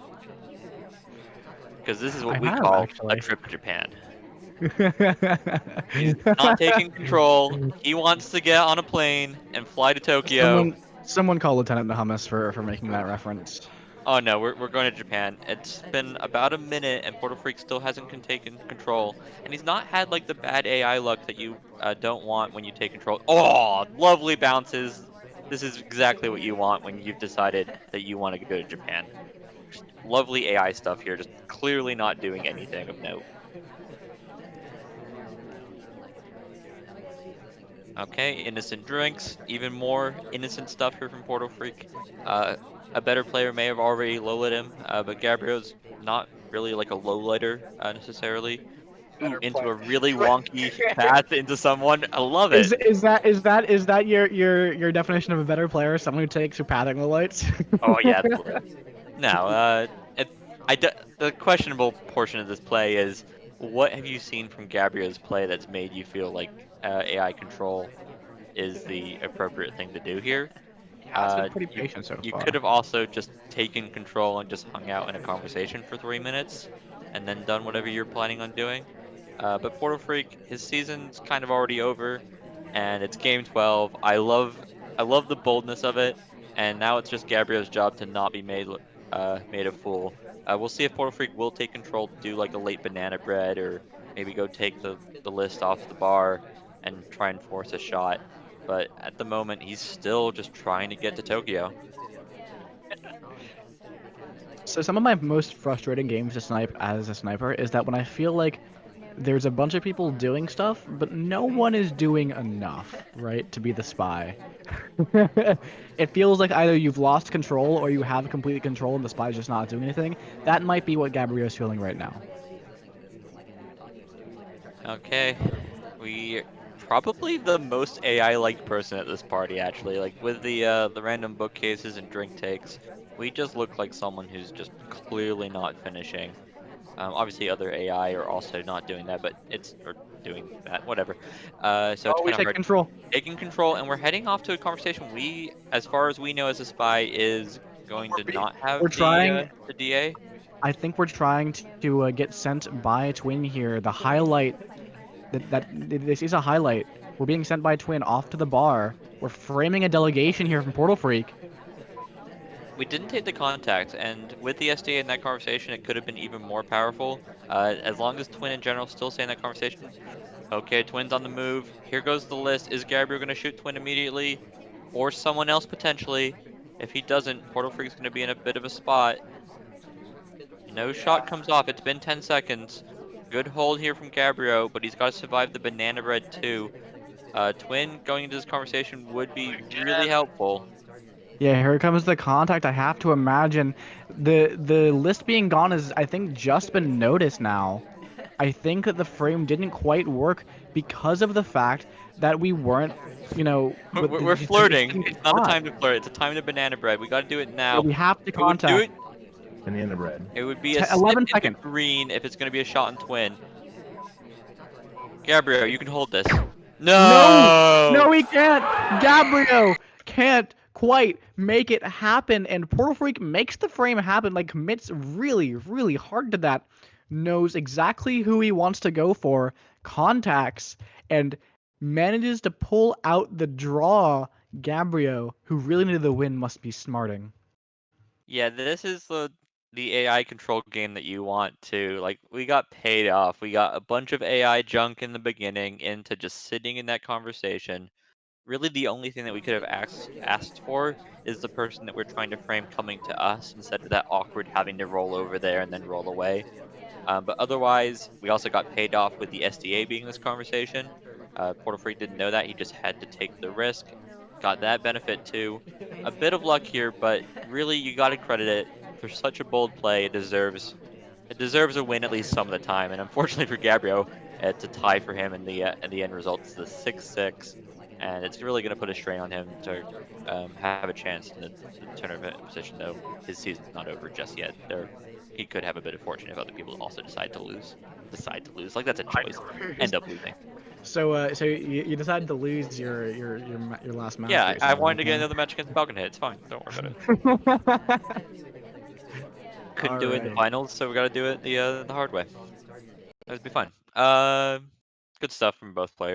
Because this is I what we have call a actually. trip to Japan. He's not taking control. He wants to get on a plane and fly to Tokyo. Someone call Lieutenant Hummus for making that reference. Oh no, we're going to Japan. It's been about a minute and Portal Freak still hasn't taken control. And he's not had like the bad AI luck that you don't want when you take control. Oh, lovely bounces. This is exactly what you want when you've decided that you want to go to Japan. Just lovely AI stuff here, just clearly not doing anything of note. Okay, innocent drinks, even more innocent stuff here from Portal Freak. Uh, a better player may have already low-lit him, but Gabrio's not really like a low-lighter necessarily. Ooh, Better into a player. really wonky path into someone. I love it. Is that your definition of a better player? Someone who takes who pathing the lights? Oh yeah, absolutely. Now, it, the questionable portion of this play is what have you seen from Gabrio's play that's made you feel like AI control is the appropriate thing to do here? He has been pretty You patient so you could far. have also just taken control and just hung out in a conversation for 3 minutes, and then done whatever you're planning on doing. But Portal Freak, his season's kind of already over, and it's game 12. I love the boldness of it, and now it's just Gabrio's job to not be made a fool. We'll see if Portal Freak will take control to do like a late banana bread, or maybe go take the list off the bar and try and force a shot. But at the moment, he's still just trying to get to Tokyo. So some of my most frustrating games to snipe as a sniper is that when I feel like there's a bunch of people doing stuff, but no one is doing enough, right, to be the spy. It feels like either you've lost control or you have complete control and the spy's just not doing anything. That might be what Gabrio's feeling right now. Okay, we probably the most AI-like person at this party, actually. Like with the random bookcases and drink takes, we just look like someone who's just clearly not finishing. Obviously, other AI are also not doing that, but or doing that, whatever. So it's Oh, we kind of take hard. control. Taking control, and we're heading off to a conversation. As far as we know, as a spy, is going to not have We're trying. the DA. I think we're trying to get sent by a twin here. The highlight that this is a highlight. We're being sent by a twin off to the bar. We're framing a delegation here from Portalfreek. We didn't take the contact, and with the SDA in that conversation, it could have been even more powerful. As long as Twin in general still stay in that conversation. Okay, Twin's on the move. Here goes the list. Is Gabriel going to shoot Twin immediately? Or someone else potentially? If he doesn't, Portal Freak's going to be in a bit of a spot. No shot comes off. It's been 10 seconds. Good hold here from Gabrio, but he's got to survive the banana bread too. Twin going into this conversation would be really helpful. Yeah, here comes the contact. I have to imagine the list being gone has, I think, just been noticed now. I think that the frame didn't quite work because of the fact that we weren't, with We're just flirting. getting It's not the caught. time to flirt. It's the time to banana bread. We got to do it Yeah, now. we have to It would do contact. it. Banana bread. It would be a snip 11 into seconds. green if it's going to be a shot on Twin. Gabrio, you can hold this. No! No! No, he can't! Gabrio can't quite make it happen, and Portal Freak makes the frame happen, like, commits really, really hard to that, knows exactly who he wants to go for, contacts, and manages to pull out the draw. Gabrio, who really needed the win, must be smarting. Yeah, this is the AI control game that you want to. Like, we got paid off. We got a bunch of AI junk in the beginning into just sitting in that conversation. Really, the only thing that we could have asked for is the person that we're trying to frame coming to us instead of that awkward having to roll over there and then roll away. But otherwise, we also got paid off with the SDA being in this conversation. Portal Freak didn't know that. He just had to take the risk. Got that benefit too. A bit of luck here, but really, you got to credit it for such a bold play. It deserves a win at least some of the time. And unfortunately for Gabrio, it's a tie for him in the end result. It's the 6-6, and it's really going to put a strain on him to have a chance in the tournament position. Though his season's not over just yet. He could have a bit of fortune if other people also decide to lose. Like that's a choice. End up losing. So you decided to lose your last match Yeah, that I you wanted to get said, another match against Balkan Hit. It's fine. Don't worry about it. okay? Couldn't All do it in the right. finals, so we got to do it the hard way. That'd be fun. Good stuff from both players.